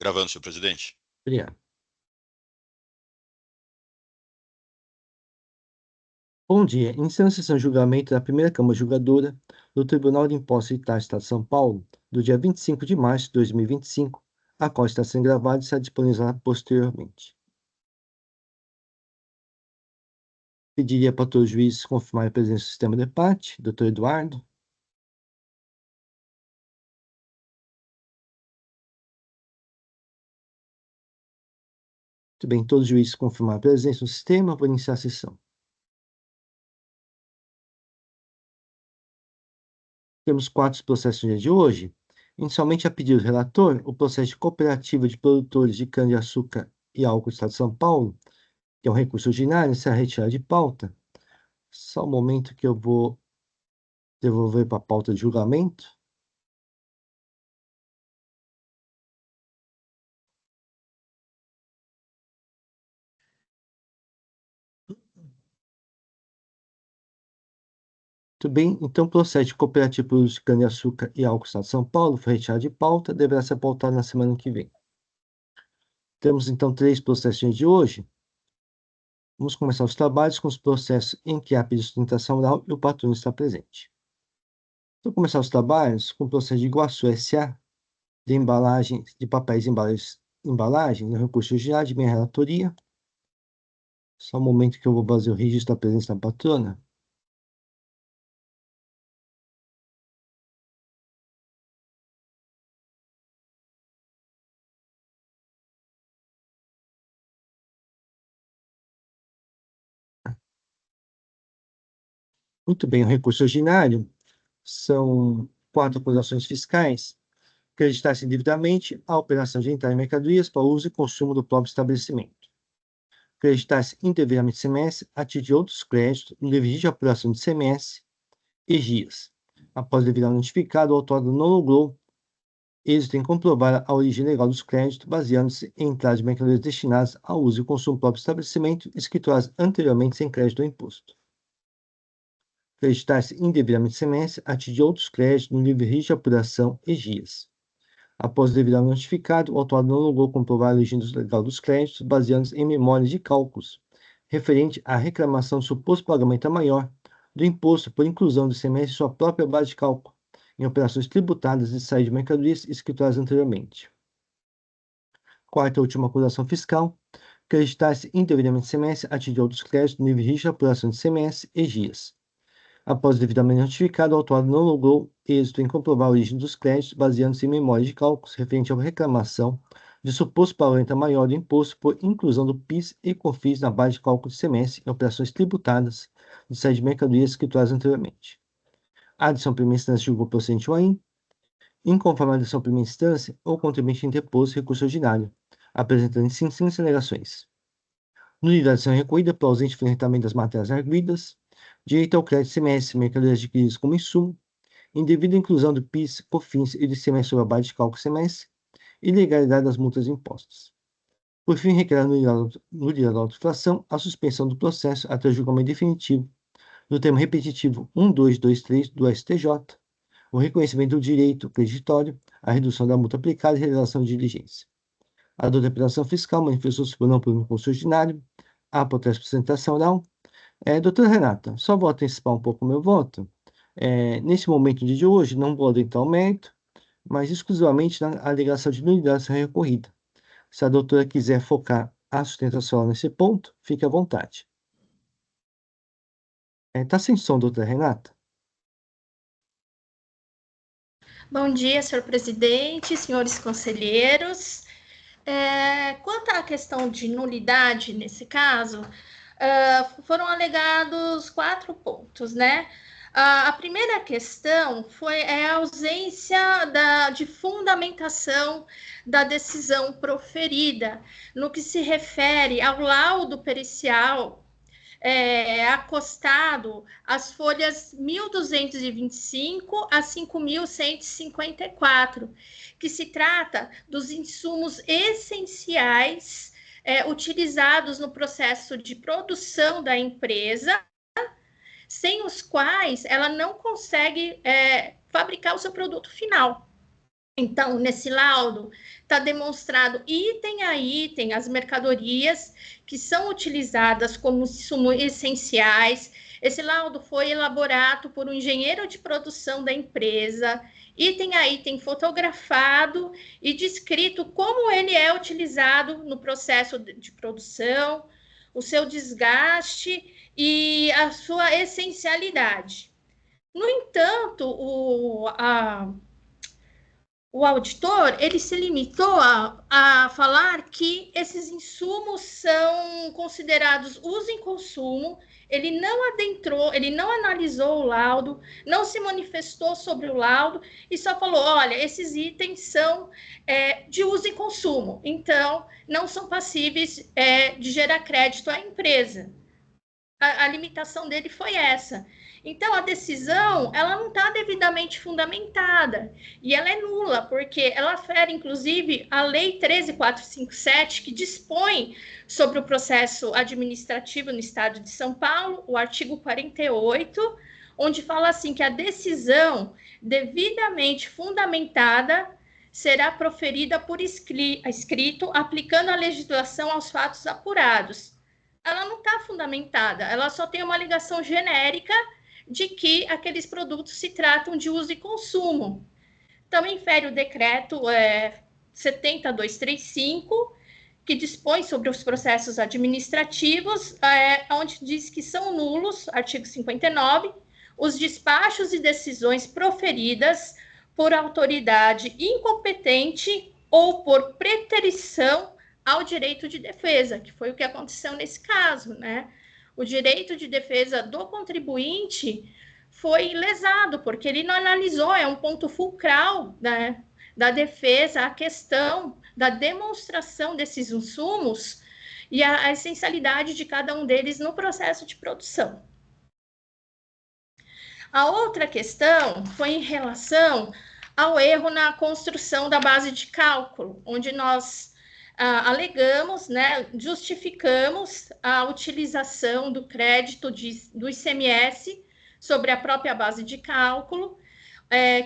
Gravando, senhor presidente. Obrigado. Bom dia. Iniciando a sessão de julgamento da primeira Câmara Julgadora do Tribunal de Impostos e Taxas do Estado de São Paulo, do dia 25 de março de 2025, a qual está sendo gravada e será disponibilizada posteriormente. Pediria para todos os juízes confirmar a presença do sistema de parte. Doutor Eduardo. Muito bem, todos os juízes confirmar a presença no sistema. Vou iniciar a sessão. Temos 4 processos no dia de hoje. Inicialmente, a pedido do relator, o processo de cooperativa de produtores de cana-de-açúcar e álcool do Estado de São Paulo, que é um recurso ordinário, será retirado de pauta. Só um momento que eu vou devolver para a pauta de julgamento. Muito bem, então o processo de cooperativa de produtos de cana-de-açúcar e álcool do Estado de São Paulo foi retirado de pauta, deverá ser pautado na semana que vem. Temos, então, 3 processos de hoje. Vamos começar os trabalhos com os processos em que há pedido de sustentação oral e o patrono está presente. Então, começar os trabalhos com o processo de Iguaçu S.A., de embalagens, de papéis e embalagens, no recurso ordinário de minha relatoria. Só um momento que eu vou fazer o registro da presença da patrona. Muito bem, o recurso ordinário são 4 acusações fiscais que acreditassem indevidamente a operação de entrar em mercadorias para uso e consumo do próprio estabelecimento. Acreditasse indevidamente CMS a título de outros créditos no devido de apuração de CMS e GIAs. Após devido notificado, o autódromo não logrou êxito em comprovar a origem legal dos créditos, baseando-se em entradas de mercadorias destinadas ao uso e consumo do próprio estabelecimento, escrituradas anteriormente sem crédito ou imposto. Acreditar-se indevidamente CMS a título de outros créditos no livre de apuração e GIAs. Após o devidamente notificado, o autuado não logrou comprovar a origem legal dos créditos, baseando-se em memórias de cálculos, referente à reclamação do suposto pagamento a maior do imposto por inclusão do ICMS em sua própria base de cálculo, em operações tributadas de saída de mercadorias escrituradas anteriormente. Quarta e última acusação fiscal, acreditar-se indevidamente ICMS a título de outros créditos no nível de risco de apuração de ICMS e GIAs. Após devidamente notificado, o autuado não logrou êxito em comprovar a origem dos créditos, baseando-se em memórias de cálculos referente à reclamação de suposto pagamento maior do imposto por inclusão do PIS e COFINS na base de cálculo de ICMS em operações tributadas de saída de mercadorias escrituradas anteriormente. A adição primeira instância julgou procedente o AIM. Inconforme a adição primeira instância, o contribuinte interpôs recurso ordinário, apresentando seguintes alegações: nulidade da ação recolhida pelo ausente enfrentamento das matérias arguidas, direito ao crédito CMS, mercadorias adquiridas como insumo, indevida inclusão do PIS, COFINS e do ICMS sobre a base de cálculo CMS, ilegalidade das multas impostas. Por fim, requer a nulidade da autoflação, a suspensão do processo até o julgamento definitivo do termo repetitivo 1223 do STJ, o reconhecimento do direito creditório, a redução da multa aplicada e realização de diligência. A dor da apelação fiscal manifestou-se por não por um recurso ordinário, a protesto por sustentação oral. Doutora Renata, só vou antecipar um pouco o meu voto. Nesse momento de hoje, não vou adentrar ao mérito, mas exclusivamente na alegação de nulidade recorrida. Se a doutora quiser focar a sustentação nesse ponto, fique à vontade. Tá sem som, doutora Renata? Bom dia, senhor presidente, senhores conselheiros. Quanto à questão de nulidade, nesse caso, foram alegados 4 pontos, né? A primeira questão foi a ausência de fundamentação da decisão proferida, no que se refere ao laudo pericial acostado às folhas 1.225 a 5.154, que se trata dos insumos essenciais utilizados no processo de produção da empresa, sem os quais ela não consegue fabricar o seu produto final. Então, nesse laudo, está demonstrado item a item as mercadorias que são utilizadas como insumos essenciais. Esse laudo foi elaborado por um engenheiro de produção da empresa, item a item fotografado e descrito como ele é utilizado no processo de produção, o seu desgaste e a sua essencialidade. No entanto, o auditor ele se limitou a falar que esses insumos são considerados uso em consumo. Ele não adentrou, ele não analisou o laudo, não se manifestou sobre o laudo e só falou: olha, esses itens são de uso em consumo, então não são passíveis de gerar crédito à empresa. A limitação dele foi essa. Então, a decisão, ela não está devidamente fundamentada e ela é nula, porque ela fere, inclusive, a Lei 13.457, que dispõe sobre o processo administrativo no Estado de São Paulo, o artigo 48, onde fala assim que a decisão devidamente fundamentada será proferida por escrito, aplicando a legislação aos fatos apurados. Ela não está fundamentada, ela só tem uma ligação genérica de que aqueles produtos se tratam de uso e consumo. Também infere o decreto 70235, que dispõe sobre os processos administrativos, onde diz que são nulos, artigo 59, os despachos e decisões proferidas por autoridade incompetente ou por preterição ao direito de defesa, que foi o que aconteceu nesse caso, né? O direito de defesa do contribuinte foi lesado, porque ele não analisou, é um ponto fulcral, né, da defesa, a questão da demonstração desses insumos e a essencialidade de cada um deles no processo de produção. A outra questão foi em relação ao erro na construção da base de cálculo, onde nós alegamos, né, justificamos a utilização do crédito do ICMS sobre a própria base de cálculo,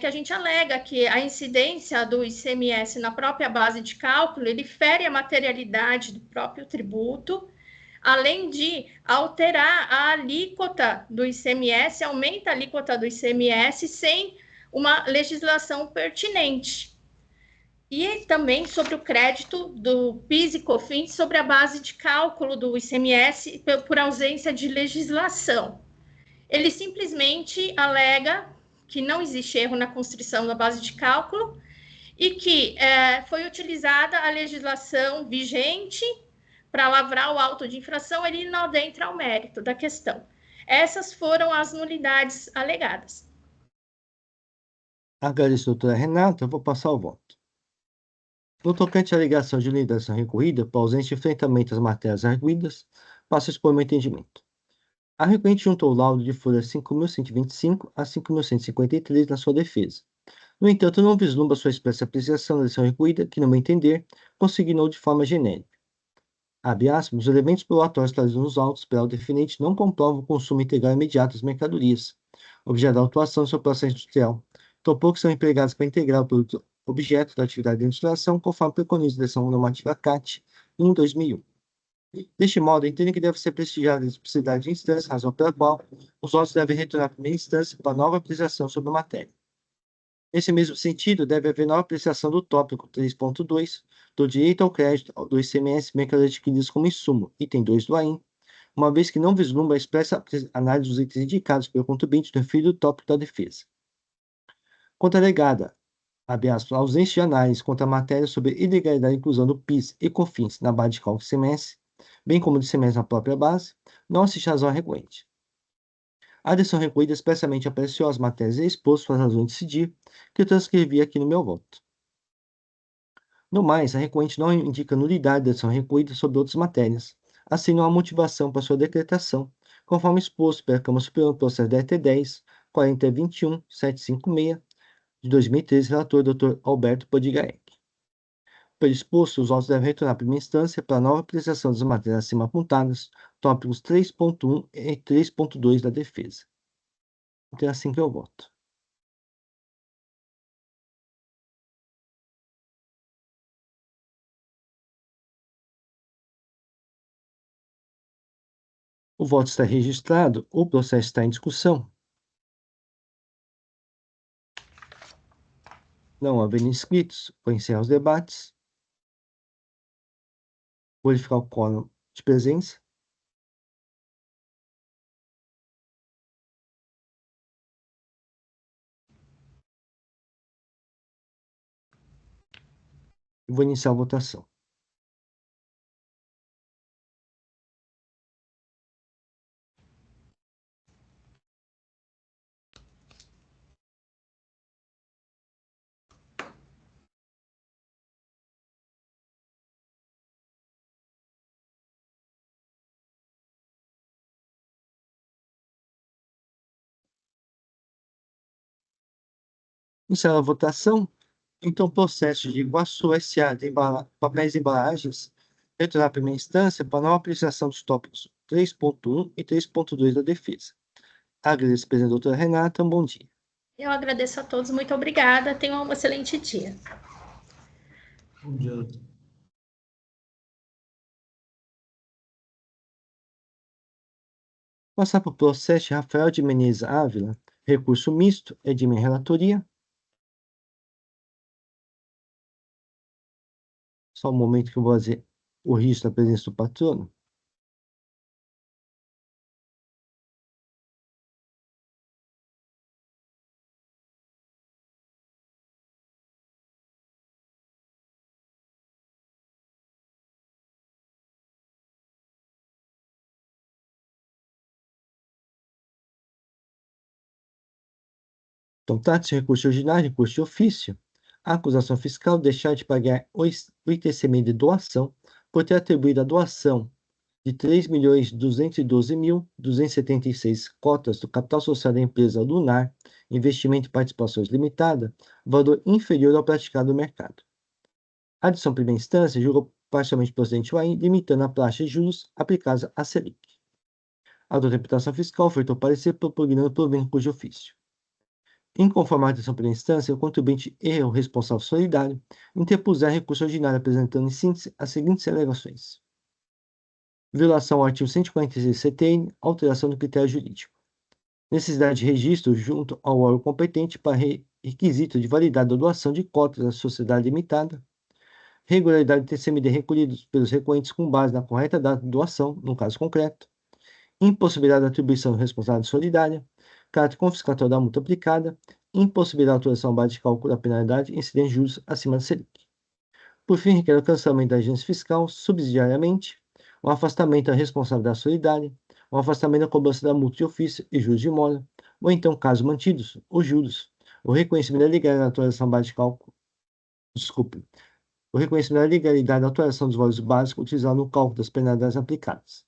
que a gente alega que a incidência do ICMS na própria base de cálculo, ele fere a materialidade do próprio tributo, além de alterar a alíquota do ICMS, aumenta a alíquota do ICMS sem uma legislação pertinente. E também sobre o crédito do PIS e COFINS sobre a base de cálculo do ICMS por ausência de legislação. Ele simplesmente alega que não existe erro na construção da base de cálculo e que foi utilizada a legislação vigente para lavrar o auto de infração, ele não adentra ao mérito da questão. Essas foram as nulidades alegadas. Agradeço, doutora Renata. Eu vou passar o voto. No tocante à alegação de nulidade recorrida, por ausência de enfrentamento às matérias arguidas, passo a expor meu entendimento. A recorrente juntou o laudo de folha 5.125 a 5.153 na sua defesa. No entanto, não vislumbra sua expressa apreciação da decisão recorrida, que, no meu entender, consignou de forma genérica. Abre aspas, os elementos probatórios trazidos nos autos pela defendente não comprovam o consumo integral imediato das mercadorias, objeto da autuação do seu processo industrial, tampouco são empregados para integrar o produto objeto da atividade de industrialização, conforme preconiza a direção normativa CAT em 2001. Deste modo, entendo que deve ser prestigiada a especificidade de instância, razão pela qual os autos devem retornar à primeira instância para nova apreciação sobre a matéria. Nesse mesmo sentido, deve haver nova apreciação do tópico 3.2 do direito ao crédito do ICMS mercadorias adquiridas como insumo, item 2 do AIN, uma vez que não vislumbra a expressa análise dos itens indicados pelo contribuinte no referido tópico da defesa. Quanto à alegada, abre aspas, a ausência de análise contra a matéria sobre ilegalidade da inclusão do PIS e COFINS na base de cálculo do ICMS, bem como do ICMS na própria base, não assiste razão recorrente. A decisão recorrida expressamente apreciou as matérias expostas para as razões de decidir, que eu transcrevi aqui no meu voto. No mais, a recorrente não indica nulidade da decisão recorrida sobre outras matérias, assim não há motivação para sua decretação, conforme exposto pela Câmara Superior no processo DRT 10, 40.21.756, de 2013, relator Dr. Alberto Podigaek. Pelo exposto, os autos devem retornar à primeira instância para a nova apreciação das matérias acima apontadas, tópicos 3.1 e 3.2 da defesa. Então é assim que eu voto. O voto está registrado, o processo está em discussão. Não havendo inscritos, vou encerrar os debates. Vou verificar o quórum de presença. E vou iniciar a votação. Iniciar a votação. Então, processo de Iguaçu S.A. de papéis e embalagens, retornar à primeira instância para nova apreciação dos tópicos 3.1 e 3.2 da defesa. Agradeço, presidente doutora Renata, um bom dia. Eu agradeço a todos, muito obrigada. Tenham um excelente dia. Bom dia, doutor. Passar para o processo de Rafael de Menezes Ávila, recurso misto, é de minha relatoria. Só um momento que eu vou fazer o registro da presença do patrono. Então, trata-se de recurso ordinário, recurso de ofício. A acusação fiscal deixar de pagar o ITCMD de doação por ter atribuído a doação de 3.212.276 cotas do capital social da empresa Lunar Investimento e Participações Limitada, valor inferior ao praticado no mercado. A decisão primeira instância julgou parcialmente procedente o AIN, limitando a taxa de juros aplicada à Selic. A interpretação fiscal ofertou parecer propugnando provimento de ofício. Inconformado à decisão primeira instância, o contribuinte e o responsável solidário interpuseram recurso ordinário apresentando em síntese as seguintes alegações: violação ao artigo 146 CTN, alteração do critério jurídico. Necessidade de registro junto ao órgão competente para requisito de validade da doação de cotas da sociedade limitada. Regularidade de TCMD recolhidos pelos recorrentes com base na correta data de doação, no caso concreto. Impossibilidade de atribuição de responsabilidade solidária. Caráter confiscatório da multa aplicada. Impossibilidade de alteração base de cálculo da penalidade incidente de juros acima da Selic. Por fim, requer o cancelamento da agência fiscal subsidiariamente, o afastamento da responsabilidade solidária, o afastamento da cobrança da multa de ofício e juros de mora, ou então, caso mantidos, os juros, o reconhecimento da legalidade da atualização base de cálculo, o reconhecimento da legalidade da atualização dos valores básicos utilizados no cálculo das penalidades aplicadas.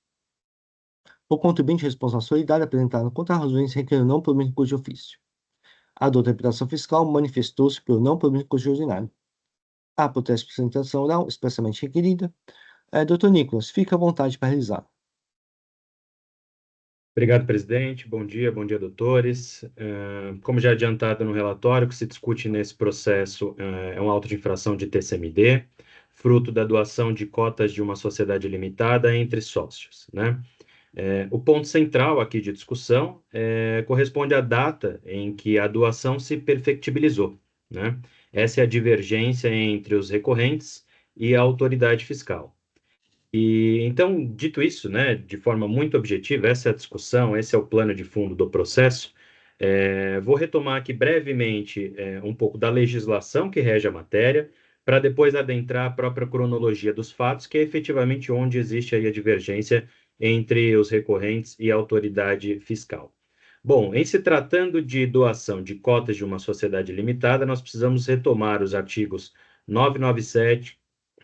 O contribuinte responsável solidário apresentado contra-razões requerendo não provimento de custo de ofício. A da interpretação fiscal manifestou-se pelo não provimento de custo ordinário. A protesto de apresentação oral expressamente requerida. Doutor Nicolas, fique à vontade para realizar. Obrigado, presidente. Bom dia, doutores. Como já adiantado no relatório, o que se discute nesse processo é um auto de infração de TCMD, fruto da doação de cotas de uma sociedade limitada entre sócios, né? O ponto central aqui de discussão corresponde à data em que a doação se perfectibilizou, né? Essa é a divergência entre os recorrentes e a autoridade fiscal. E então, dito isso, né, de forma muito objetiva, essa é a discussão, esse é o plano de fundo do processo. Vou retomar aqui brevemente um pouco da legislação que rege a matéria, para depois adentrar a própria cronologia dos fatos, que é efetivamente onde existe aí a divergência entre os recorrentes e a autoridade fiscal. Bom, em se tratando de doação de cotas de uma sociedade limitada, nós precisamos retomar os artigos 997,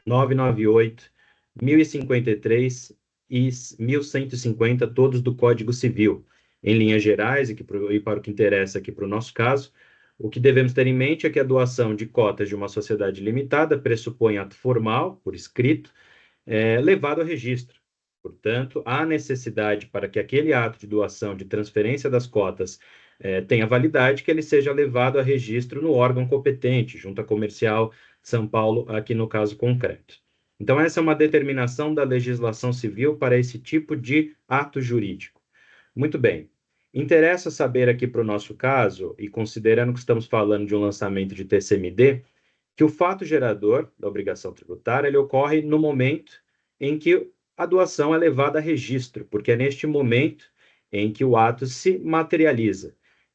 998, 1053 e 1150, todos do Código Civil. Em linhas gerais, e para o que interessa aqui para o nosso caso, o que devemos ter em mente é que a doação de cotas de uma sociedade limitada pressupõe ato formal, por escrito, levado a registro. Portanto, há necessidade para que aquele ato de doação, de transferência das cotas, tenha validade, que ele seja levado a registro no órgão competente, Junta Comercial de São Paulo, aqui no caso concreto. Então, essa é uma determinação da legislação civil para esse tipo de ato jurídico. Muito bem. Interessa saber aqui para o nosso caso, e considerando que estamos falando de um lançamento de TCMD, que o fato gerador da obrigação tributária ele ocorre no momento em que a doação é levada a registro, porque é neste momento em que o ato se materializa.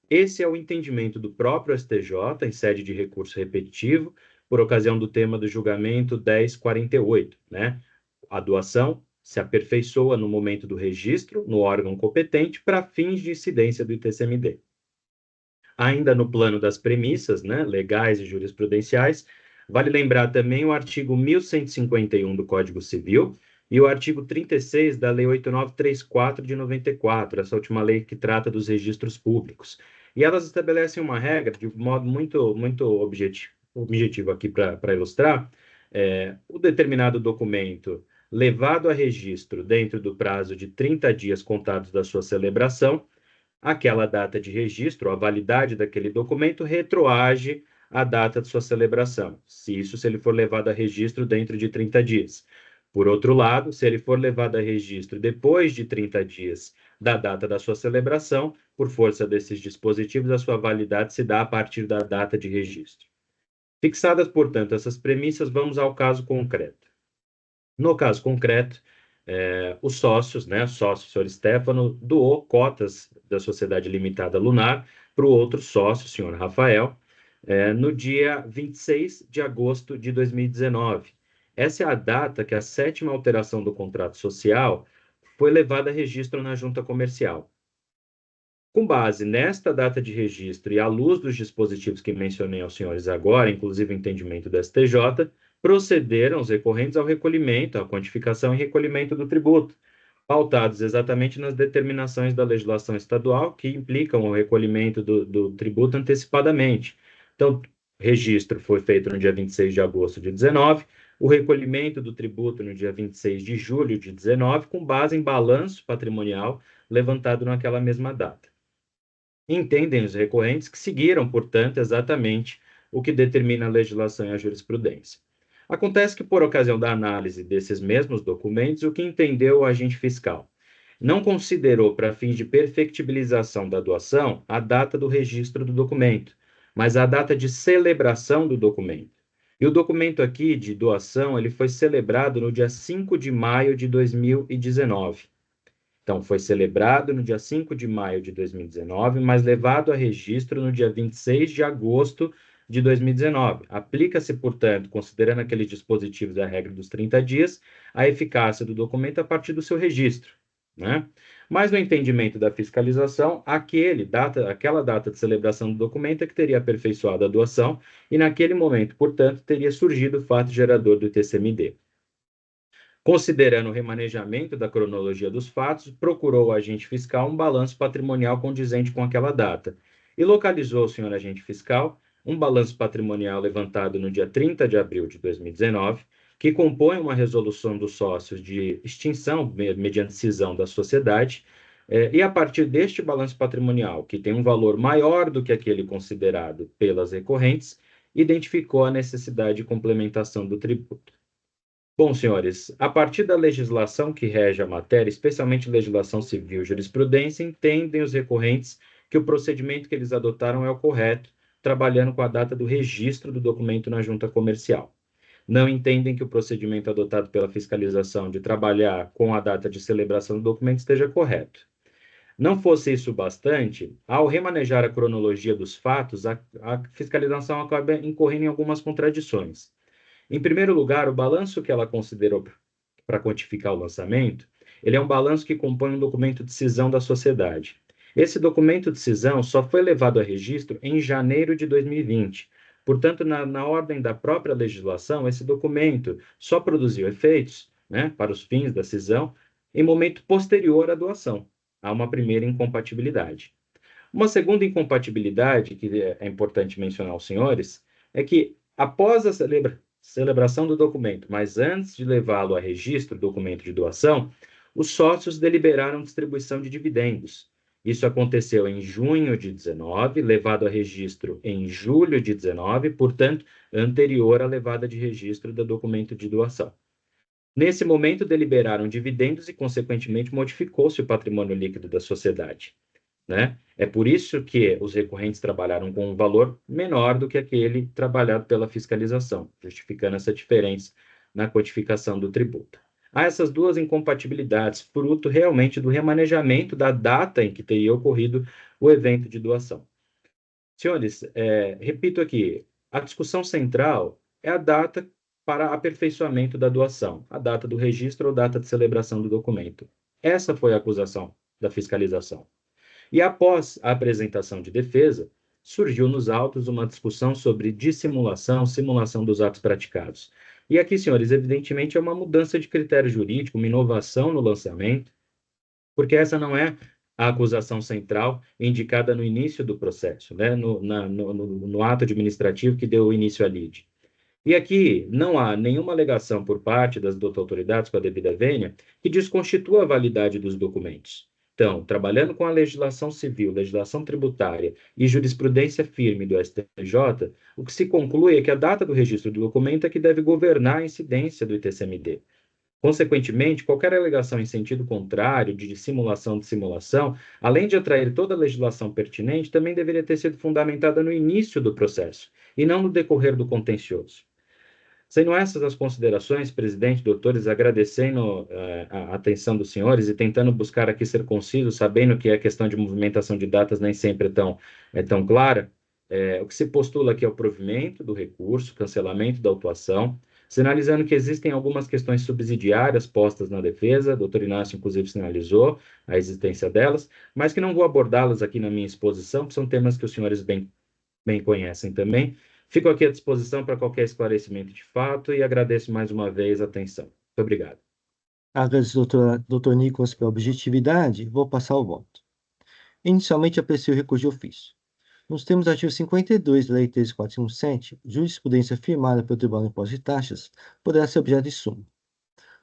Esse é o entendimento do próprio STJ, em sede de recurso repetitivo, por ocasião do tema do julgamento 1048, né? A doação se aperfeiçoa no momento do registro, no órgão competente, para fins de incidência do ITCMD. Ainda no plano das premissas, né, legais e jurisprudenciais, vale lembrar também o artigo 1151 do Código Civil e o artigo 36 da Lei 8934 de 94, essa última lei que trata dos registros públicos. E elas estabelecem uma regra de modo muito objetivo aqui para ilustrar, o determinado documento levado a registro dentro do prazo de 30 dias contados da sua celebração, aquela data de registro, a validade daquele documento retroage à data de sua celebração, se ele for levado a registro dentro de 30 dias. Por outro lado, se ele for levado a registro depois de 30 dias da data da sua celebração, por força desses dispositivos, a sua validade se dá a partir da data de registro. Fixadas, portanto, essas premissas, vamos ao caso concreto. No caso concreto, os sócios, né, o sócio, o senhor Stefano, doou cotas da Sociedade Limitada Lunar para o outro sócio, o senhor Rafael, no dia 26 de agosto de 2019. Essa é a data que a 7ª alteração do contrato social foi levada a registro na junta comercial. Com base nesta data de registro e à luz dos dispositivos que mencionei aos senhores agora, inclusive o entendimento do STJ, procederam os recorrentes ao recolhimento, à quantificação e recolhimento do tributo, pautados exatamente nas determinações da legislação estadual que implicam o recolhimento do tributo antecipadamente. Então, o registro foi feito no dia 26 de agosto de 19, o recolhimento do tributo no dia 26 de julho de 19, com base em balanço patrimonial levantado naquela mesma data. Entendem os recorrentes que seguiram, portanto, exatamente o que determina a legislação e a jurisprudência. Acontece que, por ocasião da análise desses mesmos documentos, o que entendeu o agente fiscal? Não considerou, para fins de perfectibilização da doação, a data do registro do documento, mas a data de celebração do documento. E o documento aqui de doação, ele foi celebrado no dia 5 de maio de 2019. Então, foi celebrado no dia 5 de maio de 2019, mas levado a registro no dia 26 de agosto de 2019. Aplica-se, portanto, considerando aqueles dispositivos da regra dos 30 dias, a eficácia do documento a partir do seu registro, né? Mas no entendimento da fiscalização, aquela data de celebração do documento é que teria aperfeiçoado a doação e naquele momento, portanto, teria surgido o fato gerador do TCMD. Considerando o remanejamento da cronologia dos fatos, procurou o agente fiscal um balanço patrimonial condizente com aquela data e localizou o senhor agente fiscal um balanço patrimonial levantado no dia 30 de abril de 2019, que compõe uma resolução dos sócios de extinção mediante cisão da sociedade, e a partir deste balanço patrimonial, que tem um valor maior do que aquele considerado pelas recorrentes, identificou a necessidade de complementação do tributo. Bom, senhores, a partir da legislação que rege a matéria, especialmente legislação civil e jurisprudência, entendem os recorrentes que o procedimento que eles adotaram é o correto, trabalhando com a data do registro do documento na junta comercial. Não entendem que o procedimento adotado pela fiscalização de trabalhar com a data de celebração do documento esteja correto. Não fosse isso bastante, ao remanejar a cronologia dos fatos, a fiscalização acaba incorrendo em algumas contradições. Em primeiro lugar, o balanço que ela considerou para quantificar o lançamento, ele é um balanço que compõe um documento de cisão da sociedade. Esse documento de cisão só foi levado a registro em janeiro de 2020. Portanto, na ordem da própria legislação, esse documento só produziu efeitos, né, para os fins da cisão em momento posterior à doação. Há uma primeira incompatibilidade. Uma segunda incompatibilidade, que é importante mencionar aos senhores, é que após a celebração do documento, mas antes de levá-lo a registro, documento de doação, os sócios deliberaram distribuição de dividendos. Isso aconteceu em junho de 19, levado a registro em julho de 19, portanto, anterior à levada de registro do documento de doação. Nesse momento, deliberaram dividendos e, consequentemente, modificou-se o patrimônio líquido da sociedade, né? É por isso que os recorrentes trabalharam com um valor menor do que aquele trabalhado pela fiscalização, justificando essa diferença na codificação do tributo. Há essas duas incompatibilidades, fruto realmente do remanejamento da data em que teria ocorrido o evento de doação. Senhores, repito aqui, a discussão central é a data para aperfeiçoamento da doação, a data do registro ou data de celebração do documento. Essa foi a acusação da fiscalização. E após a apresentação de defesa, surgiu nos autos uma discussão sobre dissimulação, simulação dos atos praticados. E aqui, senhores, evidentemente é uma mudança de critério jurídico, uma inovação no lançamento, porque essa não é a acusação central indicada no início do processo, né? no ato administrativo que deu início à lide. E aqui não há nenhuma alegação por parte das autoridades com a devida vênia que desconstitua a validade dos documentos. Então, trabalhando com a legislação civil, legislação tributária e jurisprudência firme do STJ, o que se conclui é que a data do registro do documento é que deve governar a incidência do ITCMD. Consequentemente, qualquer alegação em sentido contrário, de dissimulação de simulação, além de atrair toda a legislação pertinente, também deveria ter sido fundamentada no início do processo, e não no decorrer do contencioso. Sendo essas as considerações, presidente, doutores, agradecendo a atenção dos senhores e tentando buscar aqui ser conciso, sabendo que a questão de movimentação de datas nem sempre é tão clara, o que se postula aqui é o provimento do recurso, cancelamento da autuação, sinalizando que existem algumas questões subsidiárias postas na defesa, o doutor Inácio, inclusive, sinalizou a existência delas, mas que não vou abordá-las aqui na minha exposição, que são temas que os senhores bem conhecem também. Fico aqui à disposição para qualquer esclarecimento de fato e agradeço mais uma vez a atenção. Muito obrigado. Agradeço, doutor Nicolas, pela objetividade. Vou passar o voto. Inicialmente, aprecio o recurso de ofício. Nos termos do artigo 52 da Lei 13.417, jurisprudência firmada pelo Tribunal de Impostos e Taxas poderá ser objeto de súmula.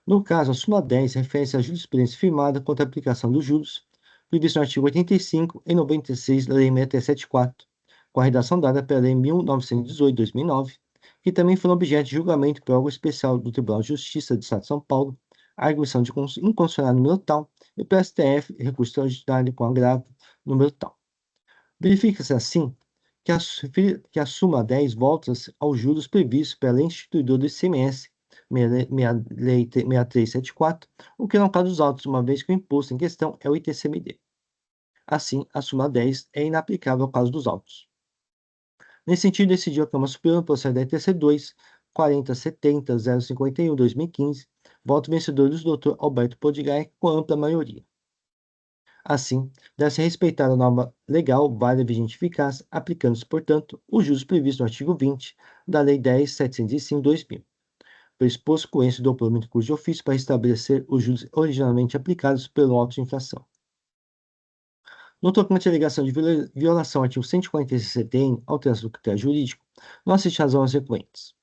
No caso, a súmula 10 refere-se à jurisprudência firmada contra a aplicação dos juros, previsto no artigo 85 e 96 da Lei 6374, com a redação dada pela Lei 1918/2009, que também foram objeto de julgamento por órgão especial do Tribunal de Justiça do Estado de São Paulo, arguição de inconstitucionalidade número tal, e pelo STF, recurso extraordinário com agravo número tal. Verifica-se, assim, que a súmula 10 volta aos juros previstos pela lei instituidora do ICMS, Lei 6374, o que não causa os autos, uma vez que o imposto em questão é o ITCMD. Assim, a súmula 10 é inaplicável ao caso dos autos. Nesse sentido, decidiu a Câmara Superior no processo da ETC 2, 4070-051-2015, voto vencedor do Dr. Alberto Podigai, com ampla maioria. Assim, deve-se respeitar a norma legal válida, vigente e eficaz, aplicando-se, portanto, os juros previstos no artigo 20 da Lei 10.705/2000. Pelo exposto, conheço do provimento de recurso de ofício para estabelecer os juros originalmente aplicados pelo auto de infração. No tocante à alegação de violação ao artigo 146 CTN, alteração do critério jurídico, não assiste razão aos recorrentes.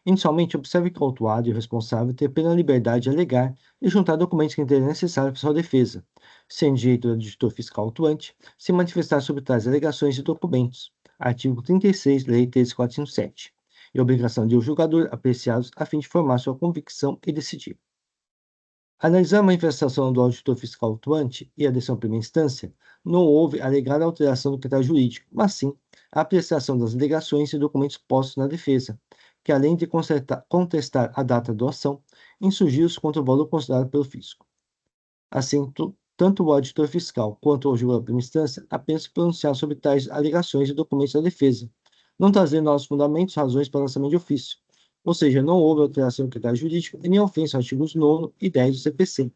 Inicialmente, observe que o autuado e o responsável têm plena liberdade de alegar e juntar documentos que entendem necessários para sua defesa, sem direito do auditor fiscal autuante, se manifestar sobre tais alegações e documentos. Artigo 36, Lei 13.457. E obrigação de o julgador apreciá-los a fim de formar sua convicção e decidir. Analisando a manifestação do auditor fiscal autuante e a decisão de primeira instância, não houve alegada alteração do critério jurídico, mas sim a apreciação das alegações e documentos postos na defesa, que além de contestar a data da doação, insurgiu-se contra o valor considerado pelo fisco. Assim, tanto o auditor fiscal quanto o julgador de primeira instância apenas se pronunciaram sobre tais alegações e documentos da defesa, não trazendo novos fundamentos, razões para o lançamento de ofício. Ou seja, não houve alteração do critério jurídico e nem ofensa aos artigos 9 e 10 do CPC,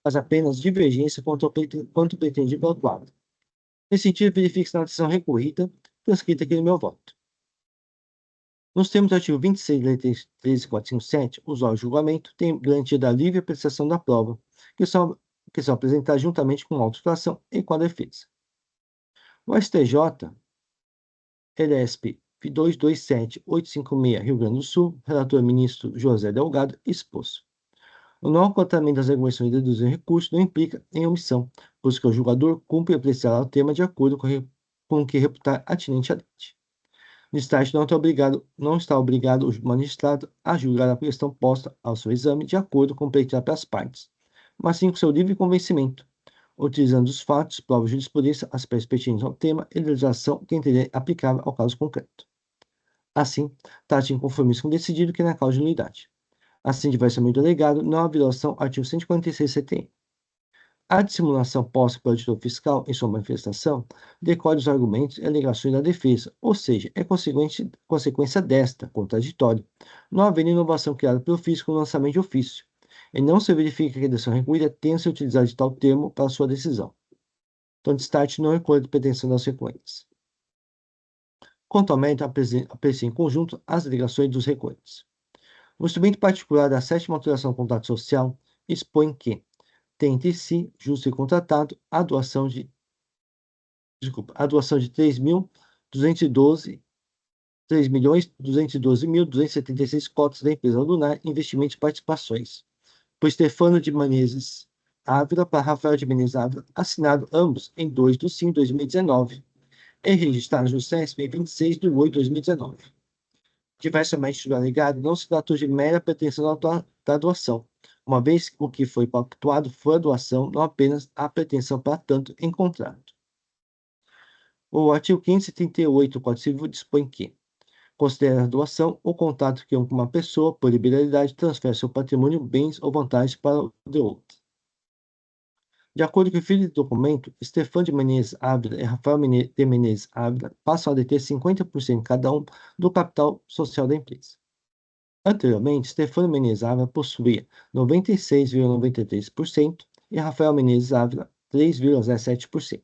mas apenas divergência quanto pretendido pelo autuado. Nesse sentido, verifique-se na decisão recorrida, transcrita aqui no meu voto. Nos termos do artigo 26 da Lei 13.457, os órgãos de julgamento têm garantia a livre apreciação da prova, que são apresentadas juntamente com a auto-infração e com a defesa. O STJ, LSP 227856, Rio Grande do Sul, relator ministro José Delgado, expôs. O não acatamento das arguições de deduzir recurso não implica em omissão, pois que o julgador cumpre apreciar o tema de acordo com o que reputar atinente à lei. Destaque não está obrigado o magistrado a julgar a questão posta ao seu exame de acordo com o pleiteado pelas partes, mas sim com seu livre convencimento, utilizando os fatos, provas, jurisprudência, aspectos pertinentes ao tema e legislação que entender aplicável ao caso concreto. Assim, trata em conformismo com o decidido que na causa de nulidade. Assim, diversamente alegado, não há violação ao artigo 146 CTN. A dissimulação posta pelo auditor fiscal em sua manifestação decorre dos argumentos e alegações da defesa, ou seja, é consequência desta, contraditória, não havendo inovação criada pelo fisco no lançamento de ofício, e não se verifica que a redação recolhida tenha se utilizado de tal termo para sua decisão. Então, destaque não recolhe de pretensão das recorrentes. Quanto ao mérito, aprecia em conjunto as alegações dos recorrentes. O instrumento particular da 7ª alteração do contrato social expõe que tem entre si, justo e contratado, a doação de 3.212.276 cotas da empresa Lunar Investimentos e Participações, por Stefano de Menezes Ávila para Rafael de Menezes Ávila, assinado ambos em 2/5/2019 e registrados no CESP em 26/8/2019. Diversamente do alegado, não se tratou de mera pretensão da doação, uma vez que o que foi pactuado foi a doação, não apenas a pretensão para tanto em contrato. O artigo 538 do Código Civil dispõe que considera a doação o contrato que uma pessoa, por liberalidade, transfere seu patrimônio, bens ou vantagens para o de outra. De acordo com o filho do documento, Stefano de Menezes Ávila e Rafael de Menezes Ávila passam a deter 50% cada um do capital social da empresa. Anteriormente, Stefano Menezes Ávila possuía 96,93% e Rafael Menezes Ávila 3,17%.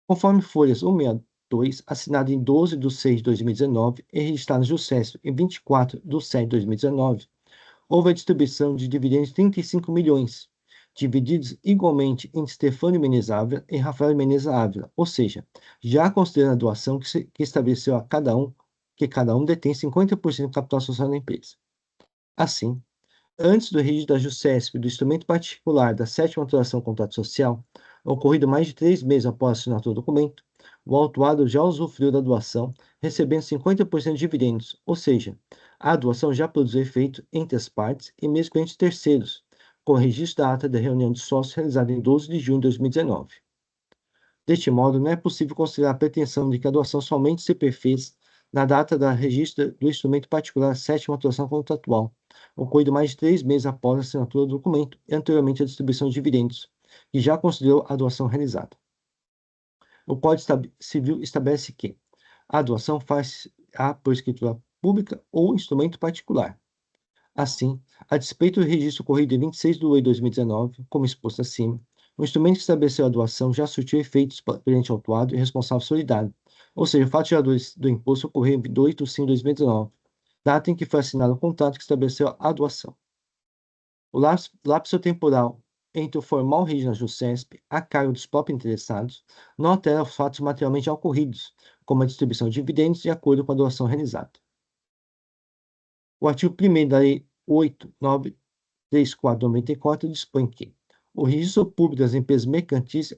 Conforme folhas 162, assinado em 12/6/2019 e registrado no JUSESP em 24/7/2019, houve a distribuição de dividendos de 35 milhões, divididos igualmente entre Stefano Menezes Ávila e Rafael Menezes Ávila, ou seja, já considerando a doação que estabeleceu a cada um que cada um detém 50% do capital social da empresa. Assim, antes do registro da JUSESP do instrumento particular da 7ª alteração do contrato social, ocorrido mais de 3 meses após a assinatura do documento, o autuado já usufruiu da doação, recebendo 50% de dividendos, ou seja, a doação já produziu efeito entre as partes e mesmo entre terceiros, com o registro da ata da reunião de sócios realizada em 12 de junho de 2019. Deste modo, não é possível considerar a pretensão de que a doação somente se perfez na data da registro do instrumento particular 7ª alteração contratual, ocorrido mais de 3 meses após a assinatura do documento e anteriormente à distribuição de dividendos, que já considerou a doação realizada. O Código Civil estabelece que a doação faz-a por escritura pública ou instrumento particular. Assim, a despeito do registro ocorrido em 26/8/2019, como exposto acima, o instrumento que estabeleceu a doação já surtiu efeitos perante o autuado e responsável solidário, ou seja, o fato gerador do imposto ocorreu em 2/5/2019, data em que foi assinado o contrato que estabeleceu a doação. O lapso temporal entre o formal registro na JUSESP a cargo dos próprios interessados não altera os fatos materialmente ocorridos, como a distribuição de dividendos de acordo com a doação realizada. O artigo 1º da Lei 8.934/94 dispõe que o registro público das empresas mercantis e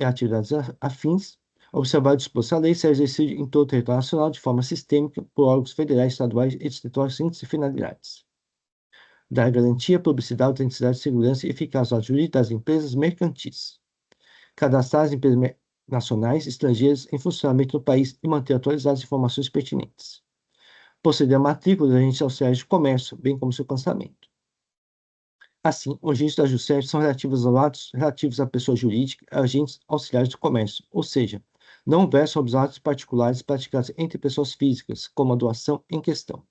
atividades afins, observado o disposto à lei, será exercido em todo o território nacional de forma sistêmica por órgãos federais, estaduais e distritais sem finalidades. Dar garantia, publicidade, autenticidade, segurança e eficácia aos jurídicos das empresas mercantis. Cadastrar as empresas nacionais e estrangeiras em funcionamento no país e manter atualizadas as informações pertinentes. Proceder a matrícula dos agentes auxiliares de comércio, bem como seu cancelamento. Assim, os registros da JUSESP são relativos aos atos relativos à pessoa jurídica e agentes auxiliares de comércio, ou seja, não versam sobre os atos particulares praticados entre pessoas físicas, como a doação em questão.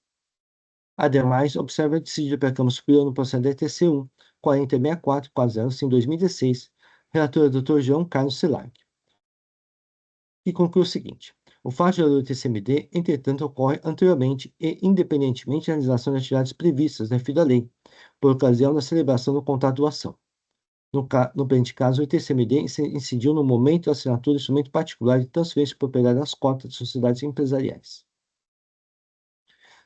Ademais, observa a decidida pela Câmara Superior no processo DTC 1, 4064/05 2016, relator Dr. João Carlos Silag, que conclui o seguinte: o fato gerador do TCMD, entretanto, ocorre anteriormente e independentemente da realização de atividades previstas na referido à lei, por ocasião da celebração do contrato de doação. No presente caso, o TCMD incidiu no momento da assinatura do instrumento particular de transferência de propriedade das cotas de sociedades empresariais.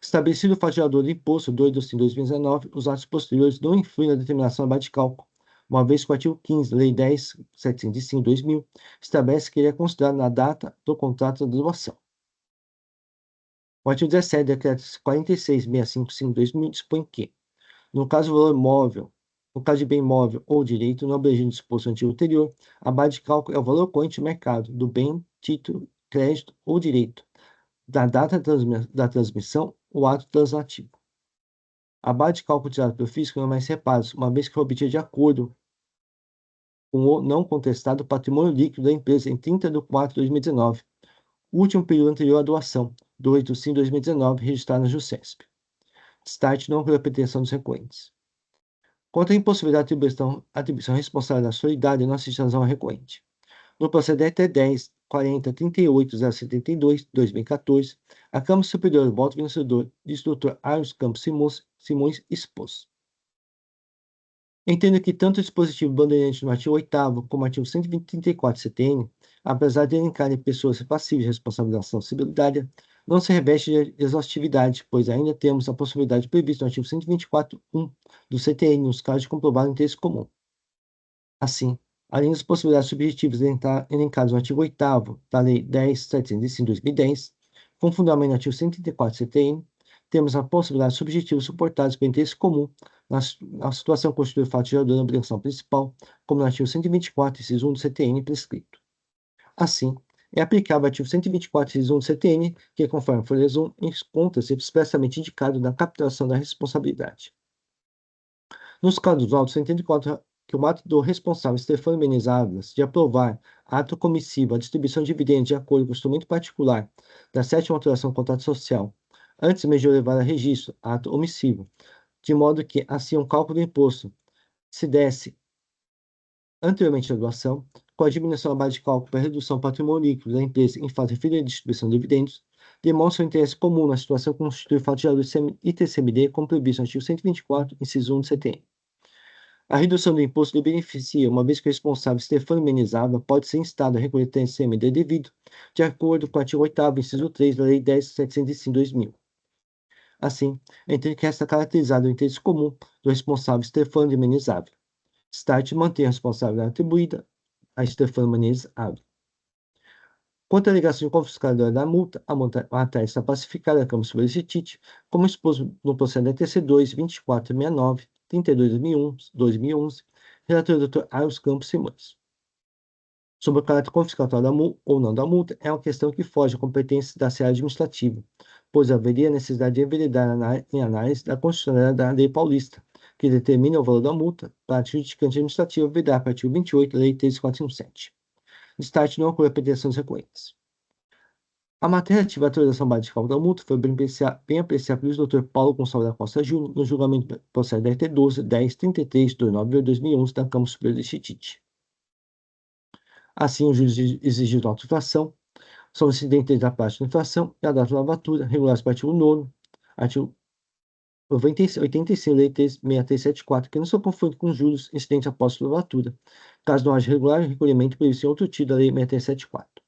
Estabelecido o fato gerador do imposto 2/5/2019, os atos posteriores não influem na determinação da base de cálculo, uma vez que o artigo 15 da Lei 10.705/2000 estabelece que ele é considerado na data do contrato de doação. O artigo 17 do Decreto 46.655/2000 dispõe que, no caso do valor móvel, no caso de bem móvel ou direito, não abrangendo disposto no artigo anterior, a base de cálculo é o valor corrente de mercado do bem, título, crédito ou direito, da data da transmissão ou ato translativo. A base de cálculo utilizada pelo físico não é mais reparo, uma vez que foi obtida de acordo com o não contestado patrimônio líquido da empresa em 30 de 4 de 2019, o último período anterior à doação, 2 de 5 de 2019, registrado na JUSESP. Start não ocorreu a pretensão dos recorrentes. Quanto à impossibilidade de atribuição responsável da solidariedade, não assiste razão recorrente. No procedente 10, 40, 38, 072, 2014, a Câmara Superior do voto vencedor diz Dr. Arlos Campos Simões expôs. Entendo que tanto o dispositivo bandeirante no artigo 8º como o artigo 134 CTN, apesar de elencarem pessoas passíveis de responsabilização civitária, não se reveste de exaustividade, pois ainda temos a possibilidade prevista no artigo 124.1 do CTN nos casos de comprovado interesse comum. Assim, além das possibilidades subjetivas elencadas no artigo 8º da Lei 10.705/2010, com fundamento no artigo 134 CTN, temos a possibilidade subjetiva suportada pelo interesse comum na situação constituída o fato gerador da obrigação principal, como no artigo 124, inciso 1 do CTN prescrito. Assim, é aplicável o artigo 124, inciso 1 do CTN, que, conforme folhas 1, encontra-se expressamente indicado na captação da responsabilidade. Nos casos autos, se entende que o ato do responsável Stefano Menezes de aprovar ato comissivo a distribuição de dividendos de acordo com o instrumento particular da 7ª alteração do contrato social, antes mesmo de levar a registro, ato omissivo, de modo que, assim, um cálculo do imposto se desse anteriormente à doação, com a diminuição da base de cálculo para a redução do patrimônio líquido da empresa em fase referida à distribuição de dividendos, demonstra o interesse comum na situação que constitui o fato gerador ITCMD, como previsto no artigo 124, inciso 1 do CTN. A redução do imposto lhe beneficia, uma vez que o responsável Stefano Menezes pode ser instado a recolher TCMD devido, de acordo com o artigo 8º, inciso 3 da Lei 10.705/2000. Assim, entende que resta caracterizado o interesse comum do responsável Stefano de Menezes. Start mantém a responsabilidade atribuída a Stefano Menezes. Quanto à alegação de confiscadora da multa, a matéria está pacificada na Câmara Superior de Justiça, como exposto no processo TC2 2469 32 de 2011, relator Dr. Arlos Campos Simões. Sobre o caráter confiscatório da multa ou não da multa, é uma questão que foge à competência da seara administrativa, pois haveria necessidade de enveredar em análise da constitucionalidade da Lei Paulista, que determina o valor da multa para a adjudicante administrativa vedar para o artigo 28 da Lei 13417. Destaque não ocorre a pretensões recorrentes. A matéria relativa à atualização base de cálculo da multa foi bem apreciada pelo Dr. Paulo Gonçalves da Costa Júnior no julgamento do processo DRT 12 1033 29 de 2011 da Câmara Superior de Justiça. Assim, o juiz exigiu a infração sobre o incidente da prática da infração e a data da lavatura, regulares para o artigo 9º, artigo 85, Lei 6374, que não são confundidos com juros incidentes após a lavatura, caso não haja regular recolhimento previsto em outro título da Lei 6374.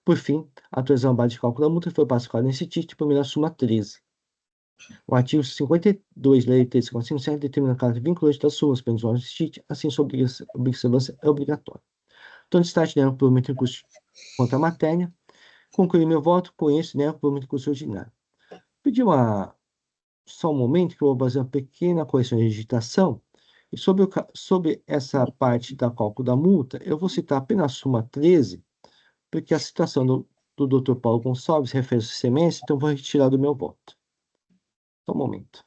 Por fim, a atualização base de cálculo da multa foi pacificada nesse título por meio da súmula 13. O artigo 52 da Lei 13457 determina a caráter vinculante das súmulas pelos órgãos de justiça, assim sua observância é obrigatória. Então, destaque nela por muito recurso contra a matéria. Concluí meu voto com esse, né, por muito recurso ordinário. Pedi só um momento que eu vou fazer uma pequena correção de digitação. E sobre essa parte da cálculo da multa, eu vou citar apenas a súmula 13, porque a citação do Dr. Paulo Gonçalves refere ao semestre, então vou retirar do meu voto. Só um momento.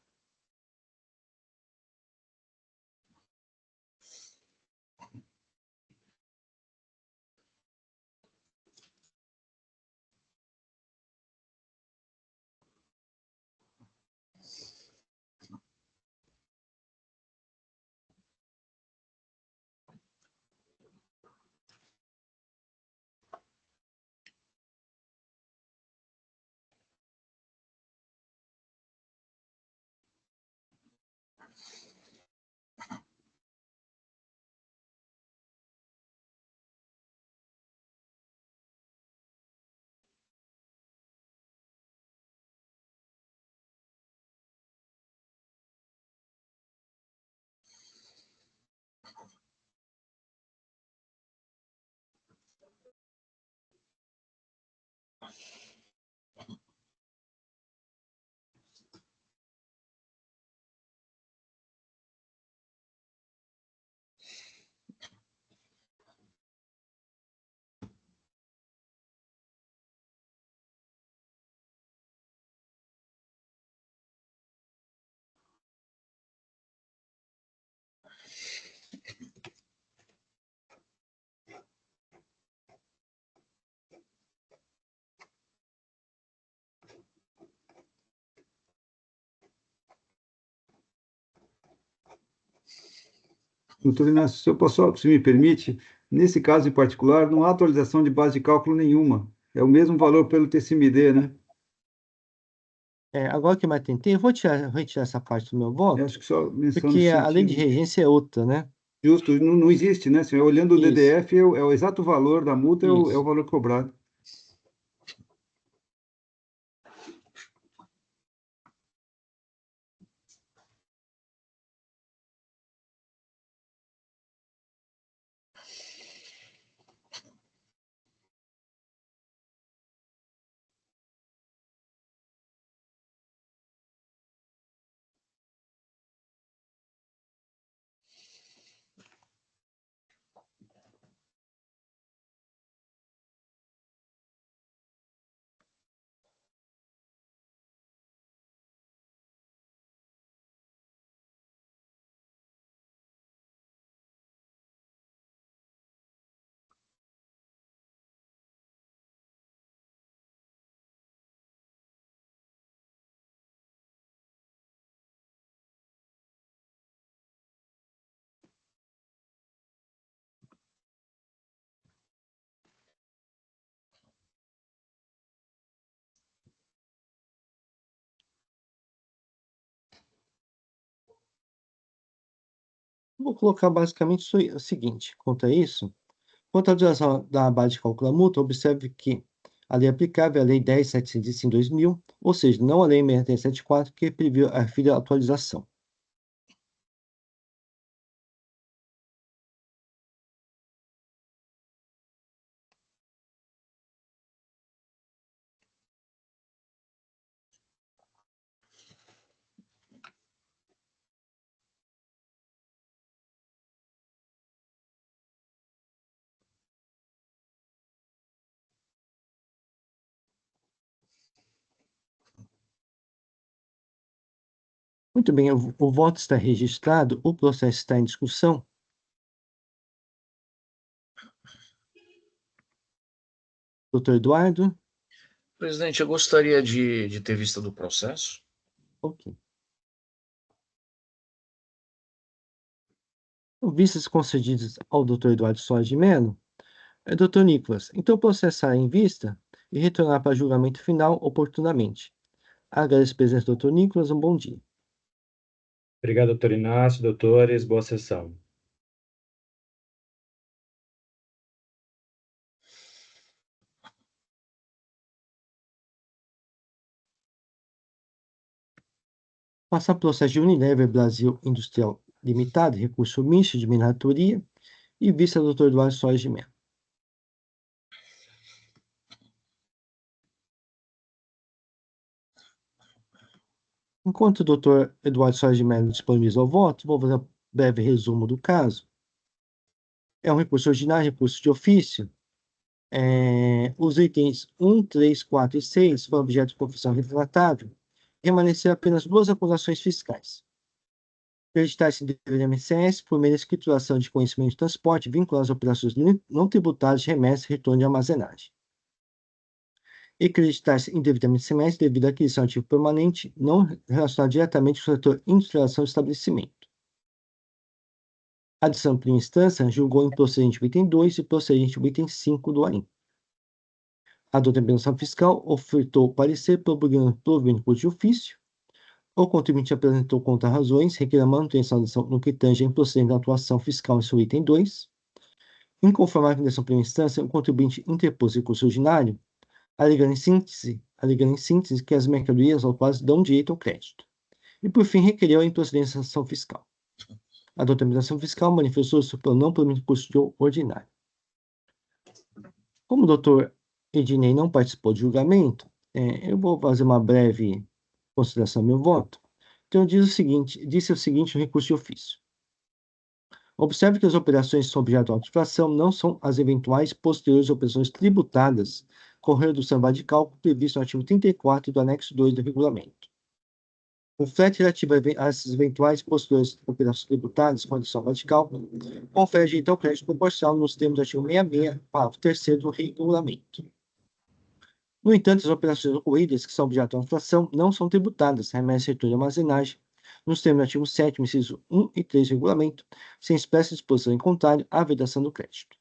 Doutor Inácio, se me permite, nesse caso em particular, não há atualização de base de cálculo nenhuma. É o mesmo valor pelo TCMD, né? Agora que eu me atentei, eu vou retirar essa parte do meu Eu voto, acho que só menção porque nesse a lei de sentido. regência é outra, né? Justo, não existe, né, senhor? Olhando o Isso. DDF, é o exato valor da multa, é o Isso. valor cobrado. Vou colocar basicamente o seguinte, quanto a isso, quanto à duração da base de cálculo da multa, observe que a lei aplicável é a Lei 10.705 de 2000, ou seja, não a Lei 6374, que previu a filha atualização. Muito bem, o voto está registrado, o processo está em discussão. Doutor Eduardo? Presidente, eu gostaria de ter vista do processo. Ok. Vistas concedidas ao doutor Eduardo Soares de Mello, doutor Nicolas, então processar em vista e retornar para julgamento final oportunamente. Agradeço a presença do doutor Nicolas, um bom dia. Obrigado, doutor Inácio, doutores, boa sessão. Passar processo de Unilever Brasil Industrial Limitada, recurso misto de minatoria e vista do doutor Eduardo Soares de Mello. Enquanto o doutor Eduardo Soares de Mello disponibiliza o voto, vou fazer um breve resumo do caso. É um recurso ordinário, recurso de ofício. Os itens 1, 3, 4 e 6 foram objeto de confissão retratável. Permaneceram apenas duas acusações fiscais. Acreditar-se em dever INSS por meio da escrituração de conhecimento de transporte vinculado às operações não tributárias de remessa e retorno de armazenagem. E acreditar-se indevidamente ICMS devido à aquisição de ativo permanente não relacionado diretamente com o setor industrialização do estabelecimento. A adição de primeira instância julgou improcedente o item 2 e procedente o item 5 do AIM. A determinação fiscal ofertou parecer provimento por de ofício. O contribuinte apresentou contra-razões, requer a manutenção da ação no que tange a improcedente da atuação fiscal em seu item 2. Inconformado com a decisão de primeira instância, o contribuinte interpôs recurso ordinário, alegando em síntese que as mercadorias autuadas dão direito ao crédito. E, por fim, requereu a improcedência da ação fiscal. A determinação fiscal manifestou-se pelo não provimento de recurso ordinário. Como o doutor Ednei não participou do julgamento, eu vou fazer uma breve consideração do meu voto. Então, disse o seguinte no recurso de ofício. Observe que as operações sob objeto de autoinfração não são as eventuais posteriores operações tributadas com redução de cálculo previsto no artigo 34 do anexo 2 do regulamento. O flat relativo às eventuais posteriores operações tributadas com redução de cálculo confere direito ao crédito proporcional nos termos do artigo 66, parágrafo 3º do regulamento. No entanto, as operações ocorridas que são objeto de infração não são tributadas, remessa, retorno e armazenagem, nos termos do artigo 7º, inciso 1 e 3 do regulamento, sem expressa disposição em contrário à vedação do crédito.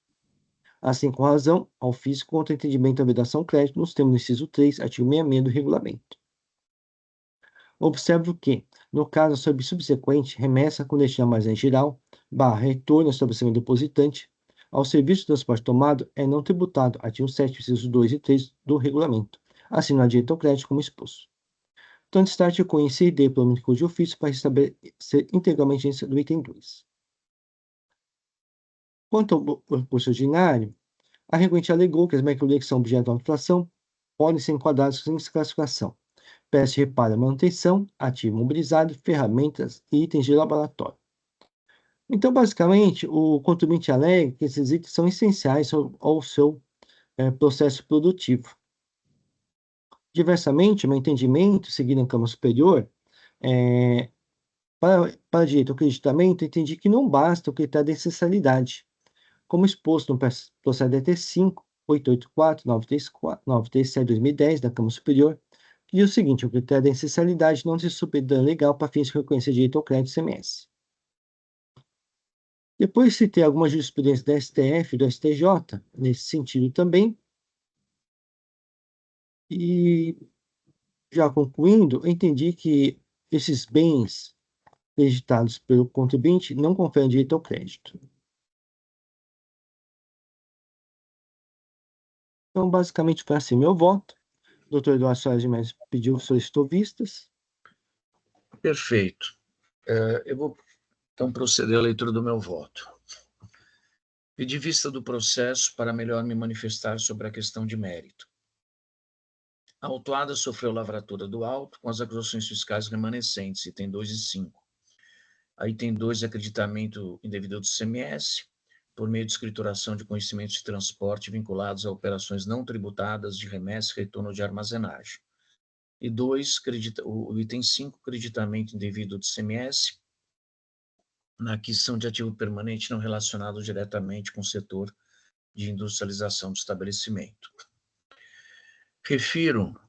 Assim, com razão, ao físico contra entendimento da vedação do crédito, nos termos do inciso 3, artigo 66 do regulamento. Observo que, no caso subsequente, remessa com destino a armazém geral, retorno ao estabelecimento depositante, ao serviço de transporte tomado é não tributado, artigo 7, incisos 2 e 3 do regulamento, assim no direito ao crédito como exposto. Portanto, está artigo em C e D pelo único de ofício para estabelecer integralmente do item 2. Quanto ao recurso ordinário, a recorrente alegou que as mercadorias que são objeto de autuação podem ser enquadradas sem classificação. Peça de reparo e manutenção, ativo imobilizado, ferramentas e itens de laboratório. Então, basicamente, o contribuinte alega que esses itens são essenciais ao seu processo produtivo. Diversamente, o meu entendimento, seguindo a Câmara Superior, para direito ao creditamento, entendi que não basta o critério da essencialidade, como exposto no processo DT 5, 884-937-2010 da Câmara Superior, que diz o seguinte: o critério da essencialidade não se supera legal para fins de reconhecer direito ao crédito CMS. Depois citei algumas jurisprudências da STF e do STJ nesse sentido também. E, já concluindo, entendi que esses bens creditados pelo contribuinte não conferem direito ao crédito. Então, basicamente, foi assim meu voto. O doutor Eduardo Soares de Mendes solicitou vistas. Perfeito. Eu vou, então, proceder à leitura do meu voto. Pedi vista do processo para melhor me manifestar sobre a questão de mérito. A autuada sofreu lavratura do auto com as acusações fiscais remanescentes, item 2 e 5. A item 2, acreditamento indevido do CMS, por meio de escrituração de conhecimentos de transporte vinculados a operações não tributadas de remessa e retorno de armazenagem. E 2, o item 5, creditamento indevido do CMS, na aquisição de ativo permanente não relacionado diretamente com o setor de industrialização do estabelecimento. Refiro